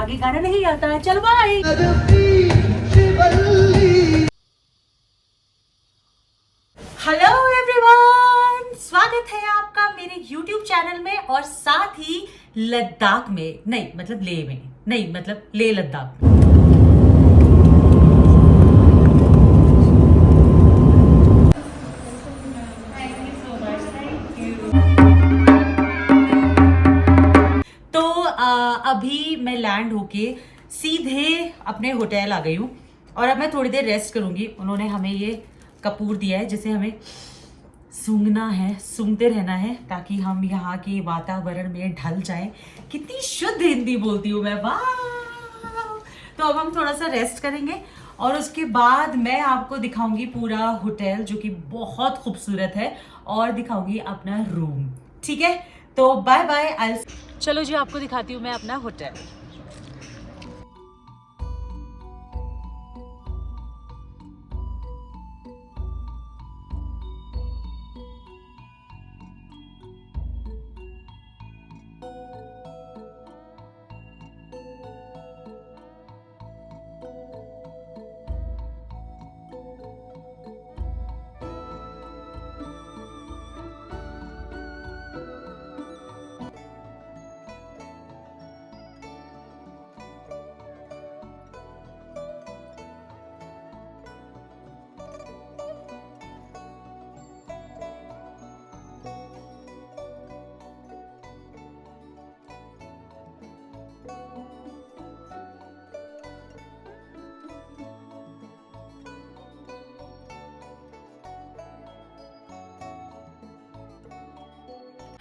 आगे गाना नहीं आता है। चलो बाय। हेलो एवरीवन, स्वागत है आपका मेरे YouTube चैनल में और साथ ही लद्दाख में, नहीं मतलब लेह में, नहीं मतलब लेह लद्दाख में। तो अभी मैं लैंड होके सीधे अपने होटल आ गई हूँ और अब मैं थोड़ी देर रेस्ट करूंगी। उन्होंने हमें ये कपूर दिया है जिसे हमें सूंघना है, सूंघते रहना है ताकि हम यहाँ के वातावरण में ढल जाएं। कितनी शुद्ध हिंदी बोलती हूँ मैं, वाह। तो अब हम थोड़ा सा रेस्ट करेंगे और उसके बाद मैं आपको दिखाऊंगी पूरा होटल जो कि बहुत खूबसूरत है और दिखाऊंगी अपना रूम। ठीक है, तो बाय बाय। चलो जी, आपको दिखाती हूँ मैं अपना होटल।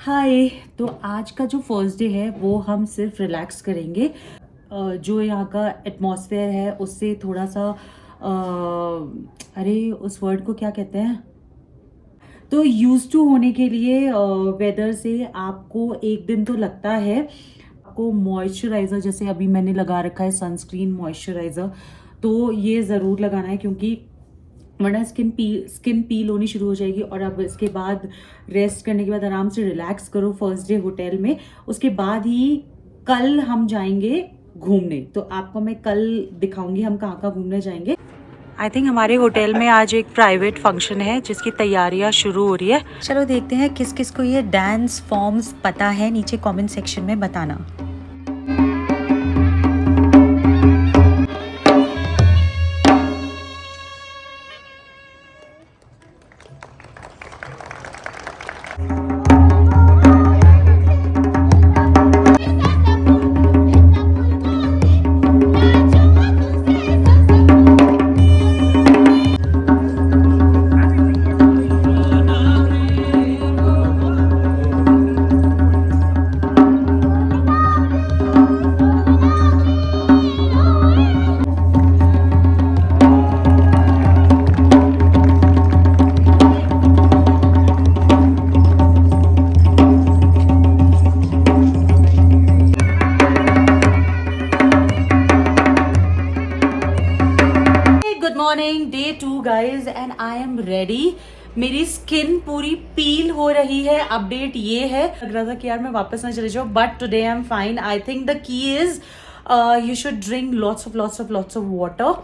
हाय, तो आज का जो फर्स्ट डे है वो हम सिर्फ रिलैक्स करेंगे। जो यहाँ का एटमॉस्फेयर है उससे थोड़ा सा अरे उस वर्ड को क्या कहते हैं, तो यूज टू होने के लिए वेदर से आपको एक दिन तो लगता है। आपको मॉइस्चराइज़र, जैसे अभी मैंने लगा रखा है सनस्क्रीन मॉइस्चराइज़र, तो ये ज़रूर लगाना है क्योंकि वरना स्किन पील होनी शुरू हो जाएगी। और अब इसके बाद रेस्ट करने के बाद आराम से रिलैक्स करो फर्स्ट डे होटल में। उसके बाद ही कल हम जाएंगे घूमने, तो आपको मैं कल दिखाऊंगी हम कहाँ कहाँ घूमने जाएंगे। आई थिंक हमारे होटल में आज एक प्राइवेट फंक्शन है जिसकी तैयारियां शुरू हो रही है। चलो देखते हैं किस किस को ये डांस फॉर्म्स पता है, नीचे कमेंट सेक्शन में बताना। Morning day 2 guys and I am ready. मेरी स्किन पूरी पील हो रही है। अपडेट ये है, लग रहा था कि यार मैं वापस ना चले जाऊँ, but today I am fine. I think the key is you should drink lots of water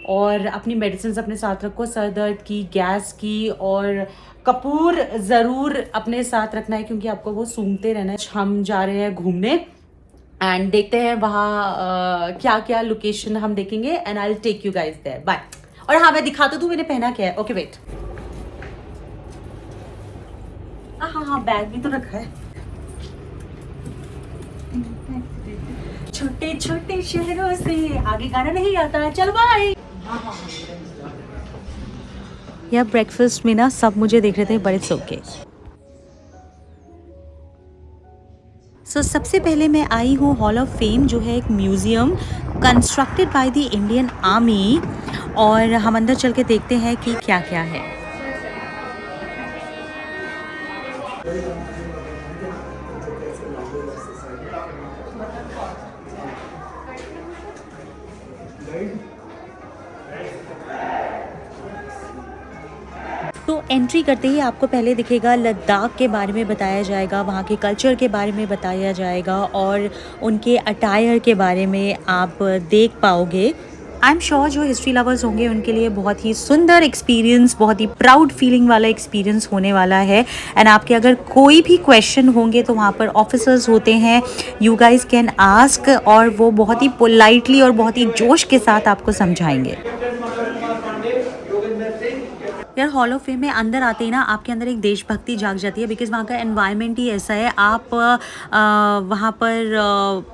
और अपनी मेडिसिन अपने साथ रखो, सर दर्द की, गैस की, और कपूर ज़रूर अपने साथ रखना है क्योंकि आपको वो सूंघते रहना है। हम जा रहे हैं घूमने एंड देखते हैं वहाँ क्या क्या लोकेशन हम देखेंगे and I will take you guys there. Bye. और हाँ, मैं दिखा तो दूँ मैंने पहना क्या है। ओके वेट, हाँ बैग भी तो रखा है। छोटे छोटे शहरों से आगे गाना नहीं आता है। चलो बाय। यार ब्रेकफास्ट में ना सब मुझे देख रहे थे, बट इट्स ओके। सो सबसे पहले मैं आई हूँ हॉल ऑफ फेम, जो है एक museum constructed by the Indian army, और हम अंदर चल के देखते हैं कि क्या क्या है। तो एंट्री करते ही आपको पहले दिखेगा लद्दाख के बारे में बताया जाएगा, वहाँ के कल्चर के बारे में बताया जाएगा और उनके अटायर के बारे में आप देख पाओगे। आई एम श्योर जो हिस्ट्री लवर्स होंगे उनके लिए बहुत ही सुंदर एक्सपीरियंस, बहुत ही प्राउड फीलिंग वाला एक्सपीरियंस होने वाला है। एंड आपके अगर कोई भी क्वेश्चन होंगे तो वहाँ पर ऑफिसर्स होते हैं, यू गाइज कैन आस्क, और वो बहुत ही पोलाइटली और बहुत ही जोश के साथ आपको समझाएंगे। यार हॉल ऑफ फेम में अंदर आते ही ना आपके अंदर एक देशभक्ति जाग जाती है, बिकॉज वहाँ का एनवायरनमेंट ही ऐसा है। आप वहाँ पर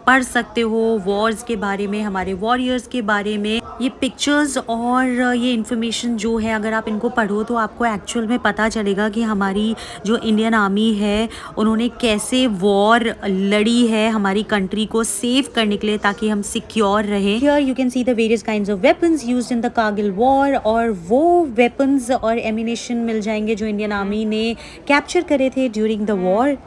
पढ़ सकते हो वॉर्स के बारे में, हमारे वॉरियर्स के बारे में। ये पिक्चर्स और ये इन्फॉर्मेशन जो है, अगर आप इनको पढ़ो तो आपको एक्चुअल में पता चलेगा कि हमारी जो इंडियन आर्मी है उन्होंने कैसे वॉर लड़ी है हमारी कंट्री को सेव करने के लिए, ताकि हम सिक्योर रहें। Here you can see the various kinds of weapons used in the Kargil war, और वो वेपन्स और एमिनेशन मिल जाएंगे जो इंडियन आर्मी ने कैप्चर करे थे during the war.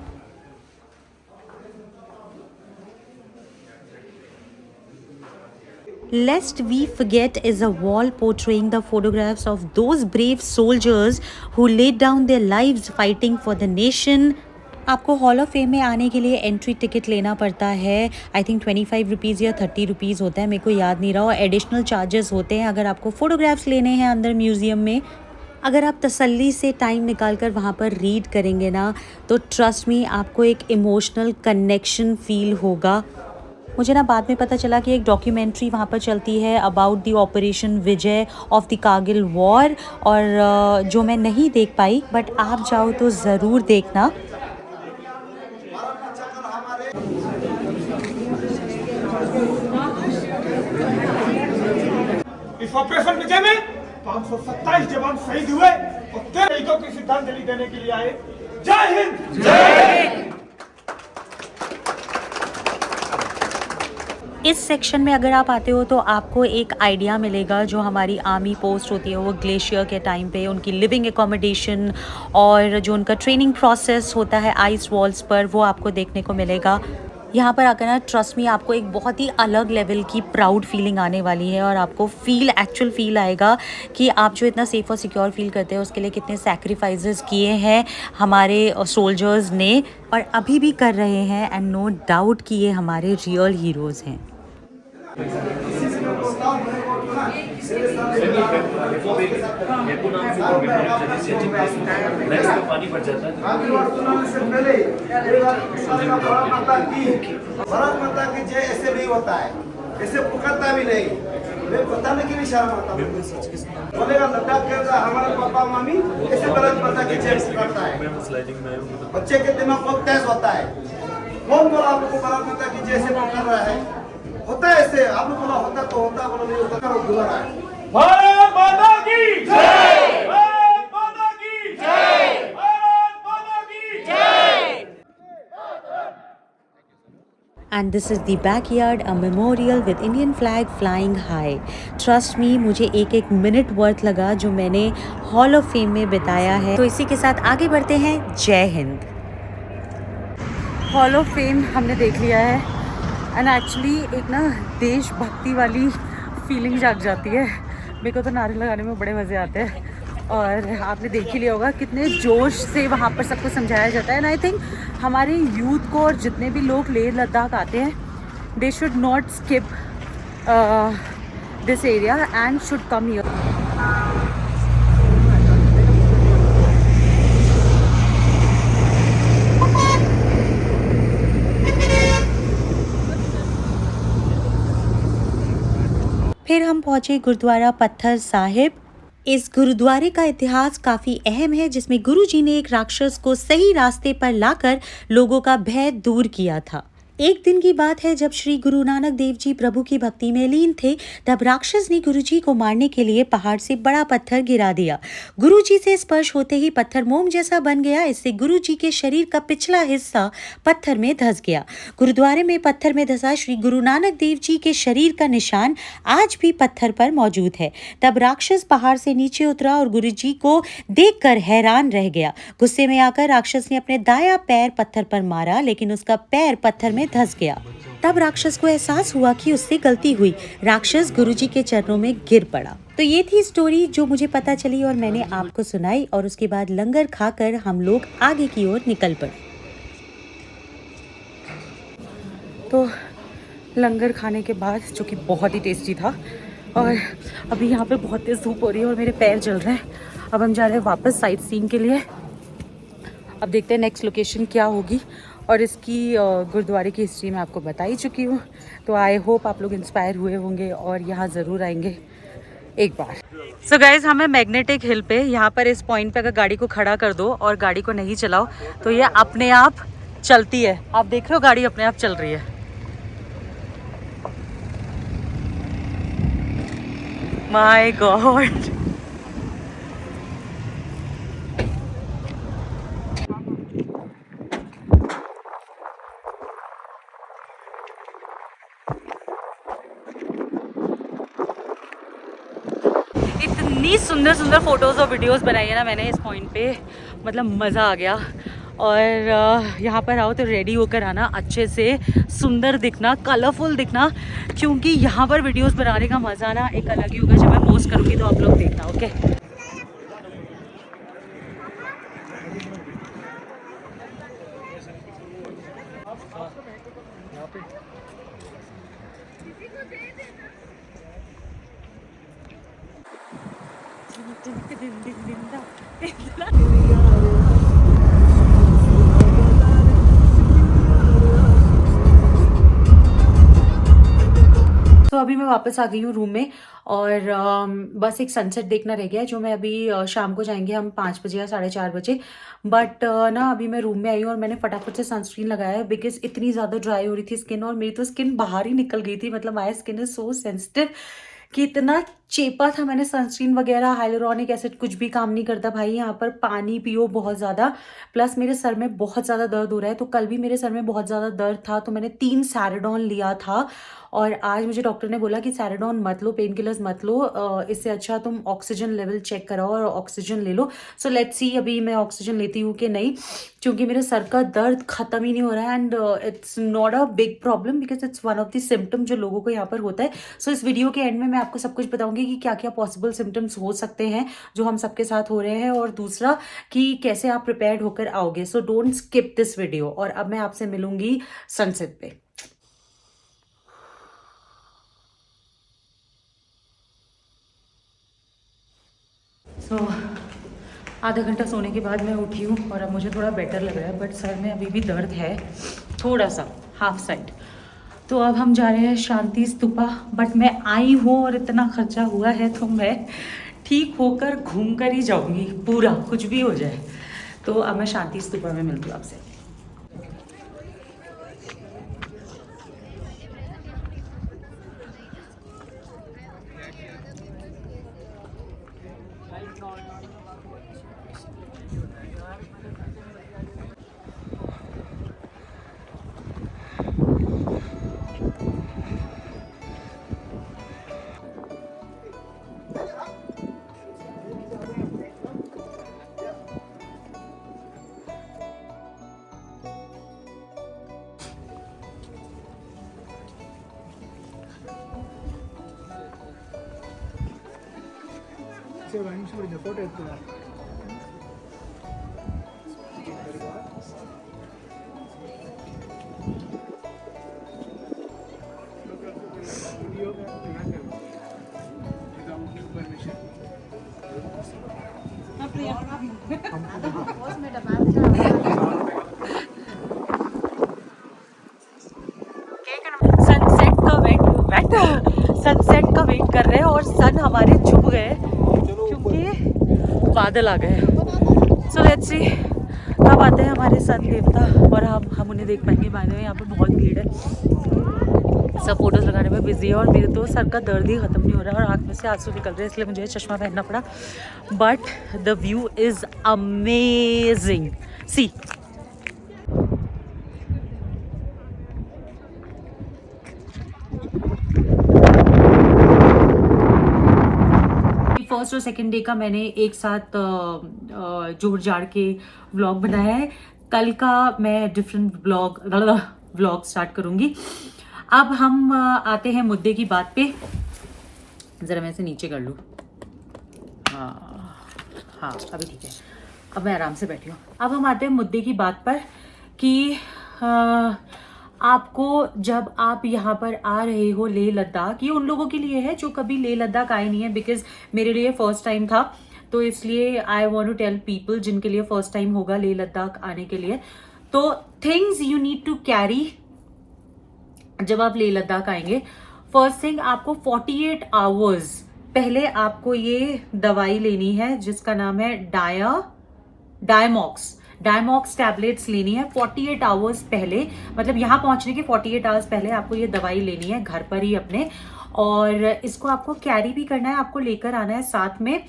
Lest we forget is a wall portraying the photographs of those brave soldiers who laid down their lives fighting for the nation. आपको hall of fame में आने के लिए entry ticket लेना पड़ता है। आई थिंक 25 रुपीज़ या 30 rupees होता है, मेरे को याद नहीं रहा। और एडिशनल चार्जेस होते हैं अगर आपको फ़ोटोग्राफ्स लेने हैं अंदर म्यूज़ियम में। अगर आप तसल्ली से टाइम निकाल कर वहाँ पर रीड करेंगे ना, तो ट्रस्ट मी आपको एक इमोशनल कनेक्शन फ़ील होगा। मुझे ना बाद में पता चला कि एक डॉक्यूमेंट्री वहाँ पर चलती है about the operation Vijay of the Kargil war, और जो मैं नहीं देख पाई, बट आप जाओ तो ज़रूर देखना। इस ऑपरेशन विजय में 527 जवान शहीद हुए और 13 शहीदों की श्रद्धांजलि देने के लिए आए। जय हिंद, जय हिंद। इस सेक्शन में अगर आप आते हो तो आपको एक आइडिया मिलेगा जो हमारी आर्मी पोस्ट होती है वो ग्लेशियर के टाइम पे उनकी लिविंग एकोमोडेशन और जो उनका ट्रेनिंग प्रोसेस होता है आइस वॉल्स पर, वो आपको देखने को मिलेगा। यहाँ पर आकर ना ट्रस्ट मी आपको एक बहुत ही अलग लेवल की प्राउड फीलिंग आने वाली है, और आपको एक्चुअल फील आएगा कि आप जो इतना सेफ और सिक्योर फील करते हैं उसके लिए कितने सैक्रिफाइसेस किए हैं हमारे सोल्जर्स ने, और अभी भी कर रहे हैं। एंड नो डाउट कि ये हमारे रियल हीरोज़ हैं। पानी भर जाता है। भारत माता की जय ऐसे नहीं होता है, ऐसे पुकारता भी नहीं, मैं बताने की भी शर्म आता हूँ। बोलेगा लद्दाख के हमारा पापा मम्मी ऐसे भारत माता की जय पुकारता है। बच्चे के दिमाग बहुत तेज होता है। कौन बोला आप लोग को भारत माता की जय से पुकार रहा है? होता है ऐसे, आप लोग बोला होता तो होता, बोला नहीं होता तो बुला रहा है। भारत माता की जय, भारत माता की जय, भारत माता की जय। And this is the backyard, a memorial with Indian flag flying high. Trust me, मुझे एक एक मिनट वर्थ लगा जो मैंने हॉल ऑफ फेम में बिताया है। तो इसी के साथ आगे बढ़ते हैं। जय हिंद। हॉल ऑफ फेम हमने देख लिया है, एंड एक्चुअली एक ना देशभक्ति वाली फीलिंग जाग जाती है। मेरे को तो नारे लगाने में बड़े मज़े आते हैं, और आपने देख ही लिया होगा कितने जोश से वहाँ पर सबको समझाया जाता है। एंड आई थिंक हमारे यूथ को और जितने भी लोग लेह लद्दाख आते हैं, they should not skip this area and should come here. फिर हम पहुंचे गुरुद्वारा पत्थर साहिब। इस गुरुद्वारे का इतिहास काफ़ी अहम है, जिसमें गुरुजी ने एक राक्षस को सही रास्ते पर लाकर लोगों का भय दूर किया था। एक दिन की बात है जब श्री गुरु नानक देव जी प्रभु की भक्ति में लीन थे, तब राक्षस ने गुरुजी को मारने के लिए पहाड़ से बड़ा पत्थर गिरा दिया। गुरुजी से स्पर्श होते ही पत्थर मोम जैसा बन गया। इससे गुरुजी के शरीर का पिछला हिस्सा पत्थर में धंस गया। गुरुद्वारे में पत्थर में धंसा श्री गुरु नानक देव जी के शरीर का निशान आज भी पत्थर पर मौजूद है। तब राक्षस पहाड़ से नीचे उतरा और गुरुजी को देखकर हैरान रह गया। गुस्से में आकर राक्षस ने अपने दायां पैर पत्थर पर मारा, लेकिन उसका पैर पत्थर में धंस गया। तब राक्षस को एहसास हुआ कि उससे गलती हुई। राक्षस गुरुजी के चरणों में गिर पड़ा। तो ये थी स्टोरी जो मुझे पता चली और मैंने आपको सुनाई, और उसके बाद लंगर खाकर हम लोग आगे की ओर निकल पड़े। तो लंगर खाने के बाद, जो कि बहुत ही टेस्टी था, और अभी यहाँ पे बहुत तेज़ धूप हो रही है और मेरे पैर जल रहे हैं। अब हम जा रहे हैं वापस साइट सीइंग के लिए। अब देखते हैं नेक्स्ट लोकेशन क्या होगी, और इसकी गुरुद्वारे की हिस्ट्री मैं आपको बता ही चुकी हूँ। तो आई होप आप लोग इंस्पायर हुए होंगे और यहाँ ज़रूर आएंगे एक बार। सो गाइज, हमें मैग्नेटिक हिल पे, यहाँ पर इस पॉइंट पे अगर गाड़ी को खड़ा कर दो और गाड़ी को नहीं चलाओ तो ये अपने आप चलती है। आप देख रहे हो गाड़ी अपने आप चल रही है। माय गॉड, इतनी सुंदर सुंदर फोटोज़ और वीडियोस बनाई है ना मैंने इस पॉइंट पे, मतलब मज़ा आ गया। और यहाँ पर आओ तो रेडी होकर आना, अच्छे से सुंदर दिखना, कलरफुल दिखना, क्योंकि यहाँ पर वीडियोस बनाने का मज़ा ना एक अलग ही होगा। जब मैं पोस्ट करूँगी तो आप लोग देखना, ओके। तो अभी मैं वापस आ गई हूँ रूम में, और बस एक सनसेट देखना रह गया है, जो मैं अभी शाम को जाएंगे हम 5 बजे या 4:30 बजे। बट ना अभी मैं रूम में आई हूँ और मैंने फटाफट से सनस्क्रीन लगाया है, बिकॉज इतनी ज़्यादा ड्राई हो रही थी स्किन, और मेरी तो स्किन बाहर ही निकल गई थी। मतलब my skin is so sensitive कि इतना चेपा था। मैंने सनस्क्रीन वगैरह, हाइलुरोनिक एसिड कुछ भी काम नहीं करता भाई। यहाँ पर पानी पियो बहुत ज़्यादा, प्लस मेरे सर में बहुत ज़्यादा दर्द हो रहा है। तो कल भी मेरे सर में बहुत ज़्यादा दर्द था, तो मैंने 3 सैराडोन लिया था, और आज मुझे डॉक्टर ने बोला कि सैराडोन मत लो, पेन किलर्स मत लो, इससे अच्छा तुम ऑक्सीजन लेवल चेक कराओ और ऑक्सीजन ले लो। सो लेट्स सी अभी मैं ऑक्सीजन लेती हूँ कि नहीं, क्योंकि मेरे सर का दर्द ख़त्म ही नहीं हो रहा है। And it's not a big problem, because it's one of the symptom जो लोगों को यहाँ पर होता है। सो इस वीडियो के एंड में मैं आपको सब कुछ बताऊंगी कि क्या क्या पॉसिबल सिम्टम्स हो सकते हैं जो हम सबके साथ हो रहे हैं, और दूसरा कि कैसे आप प्रिपेयर्ड होकर आओगे। So don't skip this video. और अब मैं आपसे मिलूंगी सनसेट पे। आधा घंटा सोने के बाद मैं उठी हूँ और अब मुझे थोड़ा बेटर लग रहा है, बट सर में अभी भी दर्द है थोड़ा सा, हाफ साइड। तो अब हम जा रहे हैं शांति स्तूपा, बट मैं आई हूँ और इतना खर्चा हुआ है तो मैं ठीक होकर घूम कर ही जाऊँगी पूरा, कुछ भी हो जाए। तो अब मैं शांति स्तूपा में मिलती हूँ आपसे। फोटो सनसेट का वेट कर रहे हैं, और सन हमारे छुप गए क्योंकि बादल आ गए। सो लेट्स सी कब आते हैं हमारे सन देवता, और हम उन्हें देख पाएंगे। बाय द वे यहाँ पे बहुत भीड़ है, सब फोटोज लगाने में बिजी है, और मेरे तो सर का दर्द ही खत्म नहीं हो रहा है और आँख में से आंसू निकल रहे हैं, इसलिए मुझे चश्मा पहनना पड़ा। But the view is amazing, see. First और सेकंड डे का मैंने एक साथ जोड़ जाड़ के व्लॉग बनाया है। कल का मैं डिफरेंट व्लॉग स्टार्ट करूँगी। अब हम आते हैं मुद्दे की बात पे। ज़रा मैं इसे नीचे कर लूँ। हाँ अभी ठीक है, अब मैं आराम से बैठी हूँ। अब हम आते हैं मुद्दे की बात पर कि आपको जब आप यहाँ पर आ रहे हो लेह लद्दाख, ये उन लोगों के लिए है जो कभी लेह लद्दाख आए नहीं है, बिकॉज मेरे लिए फर्स्ट टाइम था, तो इसलिए I want to tell people जिनके लिए फर्स्ट टाइम होगा लेह लद्दाख आने के लिए। तो things you need to carry जब आप लेह लद्दाख आएंगे। फर्स्ट थिंग, आपको 48 आवर्स पहले आपको ये दवाई लेनी है जिसका नाम है डायमॉक्स टैबलेट्स लेनी है 48 आवर्स पहले, मतलब यहाँ पहुंचने के 48 आवर्स पहले आपको ये दवाई लेनी है घर पर ही अपने, और इसको आपको कैरी भी करना है, आपको लेकर आना है साथ में।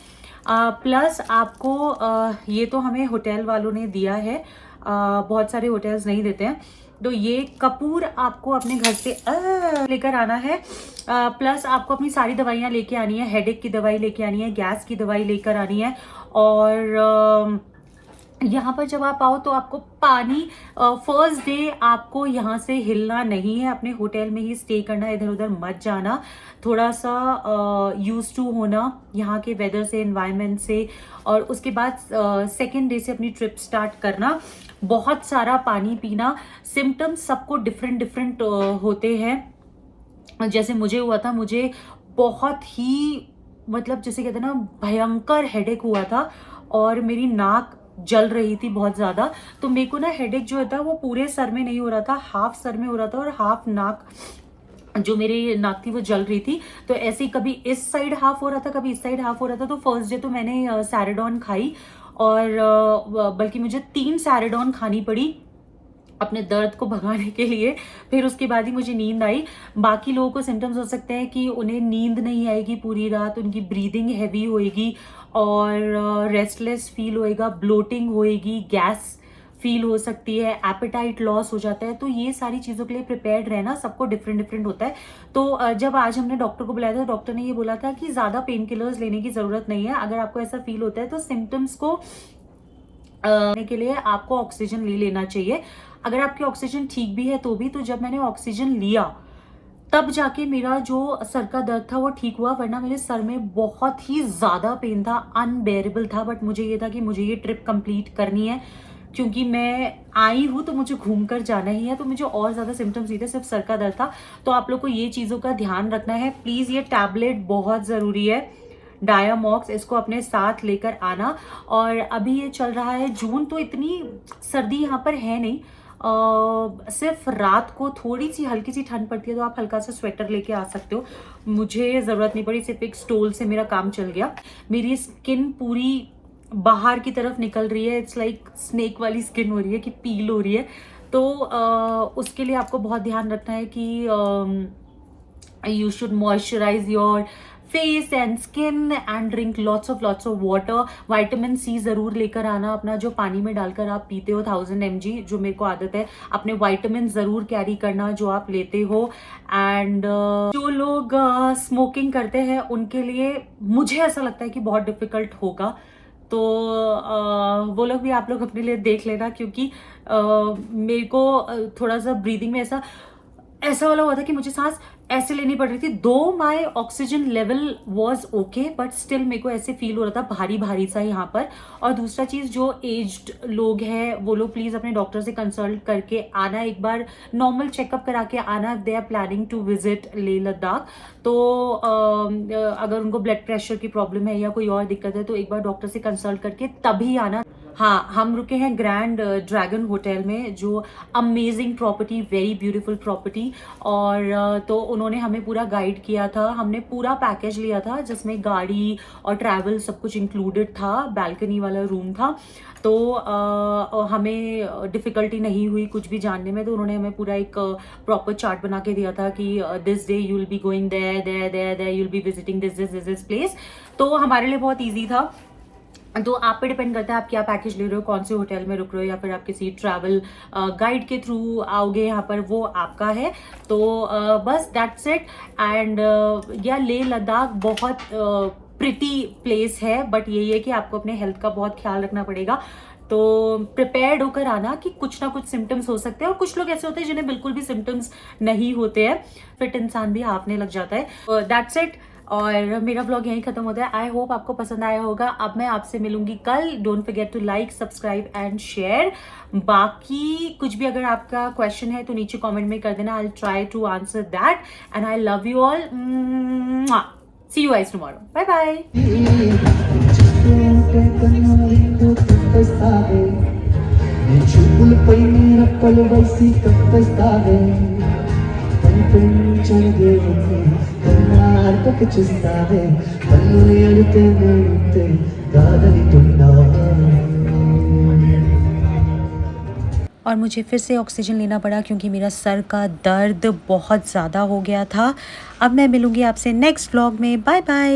प्लस आपको ये तो हमें होटल वालों ने दिया है, बहुत सारे होटल्स नहीं देते हैं, तो ये कपूर आपको अपने घर से लेकर आना है। प्लस आपको अपनी सारी दवाइयाँ लेके आनी है, हेडेक की दवाई लेके आनी है, गैस की दवाई लेकर आनी है, और यहाँ पर जब आप आओ तो आपको पानी, फर्स्ट डे आपको यहाँ से हिलना नहीं है, अपने होटल में ही स्टे करना, इधर उधर मत जाना, थोड़ा सा यूज टू होना यहाँ के वेदर से, एनवायरनमेंट से, और उसके बाद सेकेंड डे से अपनी ट्रिप स्टार्ट करना। बहुत सारा पानी पीना। सिम्टम्स सबको डिफरेंट होते हैं, जैसे मुझे हुआ था, मुझे बहुत ही मतलब जैसे कहते हैं ना भयंकर हेडेक हुआ था, और मेरी नाक जल रही थी बहुत ज़्यादा। तो मेरे को ना हेडेक जो होता है वो पूरे सर में नहीं हो रहा था, हाफ सर में हो रहा था, और हाफ नाक, जो मेरी नाक थी वो जल रही थी। तो ऐसे ही कभी इस साइड हाफ हो रहा था, कभी इस साइड हाफ हो रहा था। तो फर्स्ट डे तो मैंने सैराडोन खाई, और बल्कि मुझे 3 सैराडोन खानी पड़ी अपने दर्द को भगाने के लिए, फिर उसके बाद ही मुझे नींद आई। बाकी लोगों को सिम्टम्स हो सकते हैं कि उन्हें नींद नहीं आएगी पूरी रात, उनकी ब्रीदिंग हैवी होएगी, और रेस्टलेस फील होएगा, ब्लोटिंग होएगी, गैस फील हो सकती है, एपेटाइट लॉस हो जाता है। तो ये सारी चीज़ों के लिए प्रिपेयर्ड रहना, सबको डिफरेंट होता है। तो जब आज हमने डॉक्टर को बुलाया था, डॉक्टर ने ये बोला था कि ज़्यादा पेन किलर्स लेने की ज़रूरत नहीं है। अगर आपको ऐसा फील होता है तो सिम्टम्स को के लिए आपको ऑक्सीजन ले लेना चाहिए। अगर आपकी ऑक्सीजन ठीक भी है तो भी, तो जब मैंने ऑक्सीजन लिया तब जाके मेरा जो सर का दर्द था वो ठीक हुआ, वरना मेरे सर में बहुत ही ज़्यादा पेन था, अनबेरेबल था। बट मुझे ये था कि मुझे ये ट्रिप कंप्लीट करनी है, क्योंकि मैं आई हूँ तो मुझे घूम कर जाना ही है। तो मुझे और ज़्यादा सिम्टम्स नहीं थे, सिर्फ सर का दर्द था। तो आप लोग को ये चीज़ों का ध्यान रखना है प्लीज़। ये टैबलेट बहुत ज़रूरी है, डायमॉक्स, इसको अपने साथ लेकर आना। और अभी ये चल रहा है जून, तो इतनी सर्दी यहाँ पर है नहीं, सिर्फ रात को थोड़ी सी हल्की सी ठंड पड़ती है, तो आप हल्का सा स्वेटर लेके आ सकते हो। मुझे ज़रूरत नहीं पड़ी, सिर्फ एक स्टोल से मेरा काम चल गया। मेरी स्किन पूरी बाहर की तरफ निकल रही है, इट्स लाइक स्नेक वाली स्किन हो रही है कि पील हो रही है। तो उसके लिए आपको बहुत ध्यान रखना है कि you should moisturise your face and skin and drink lots of water. Vitamin C ज़रूर लेकर आना अपना, जो पानी में डालकर आप पीते हो 1000 mg, जो मेरे को आदत है। अपने विटामिन ज़रूर कैरी करना जो आप लेते हो। एंड जो लोग स्मोकिंग करते हैं उनके लिए मुझे ऐसा लगता है कि बहुत डिफ़िकल्ट होगा, तो वो लोग भी आप लोग अपने लिए देख लेना, क्योंकि मेरे को थोड़ा सा ब्रीदिंग में ऐसा वाला हुआ था कि मुझे सांस ऐसे लेनी पड़ रही थी। Though my oxygen level was okay, but still मेरे को ऐसे फील हो रहा था भारी सा यहाँ पर। और दूसरा चीज़, जो एज्ड लोग हैं वो लोग प्लीज़ अपने डॉक्टर से कंसल्ट करके आना, एक बार नॉर्मल चेकअप करा के आना if they are planning to visit Leh Ladakh. तो अगर उनको ब्लड प्रेशर की प्रॉब्लम है या कोई और दिक्कत है तो एक बार डॉक्टर से कंसल्ट करके तभी आना। हाँ, हम रुके हैं ग्रैंड ड्रैगन होटल में, जो amazing property, very beautiful property. और तो उन्होंने हमें पूरा गाइड किया था, हमने पूरा पैकेज लिया था जिसमें गाड़ी और ट्रैवल सब कुछ इंक्लूडेड था, बैल्कनी वाला रूम था। तो हमें डिफ़िकल्टी नहीं हुई कुछ भी जानने में। तो उन्होंने हमें पूरा एक प्रॉपर चार्ट बना के दिया था कि this day you will be going there you will be visiting this place. तो हमारे लिए बहुत ईजी था। तो आप पे डिपेंड करता है आप क्या पैकेज ले रहे हो, कौन से होटल में रुक रहे हो, या फिर आप किसी ट्रैवल गाइड के थ्रू आओगे यहाँ पर, वो आपका है। तो बस दैट्स इट। एंड या लेह लद्दाख बहुत प्रिटी प्लेस है, बट यही है कि आपको अपने हेल्थ का बहुत ख्याल रखना पड़ेगा। तो प्रिपेयर्ड होकर आना कि कुछ ना कुछ सिम्टम्स हो सकते हैं, और कुछ लोग ऐसे होते हैं जिन्हें बिल्कुल भी सिम्टम्स नहीं होते हैं, फिट इंसान भी हाँफने लग जाता है। दैट्स इट, और मेरा ब्लॉग यहीं खत्म होता है। आई होप आपको पसंद आया होगा। अब मैं आपसे मिलूंगी कल। Don't forget to like, subscribe and share. बाकी कुछ भी अगर आपका क्वेश्चन है तो नीचे कमेंट में कर देना, I will try to answer that, and I love you all. See you guys tomorrow, bye bye. చూపులపై రెప్పలు వేసి కప్పిస్తావే కనిపించనిదే కన్నార్పక చూస్తావే కన్ను ఎడితే నేడితే కాదనిటున్నావా। और मुझे फिर से ऑक्सीजन लेना पड़ा क्योंकि मेरा सर का दर्द बहुत ज़्यादा हो गया था। अब मैं मिलूँगी आपसे नेक्स्ट व्लॉग में। Bye bye.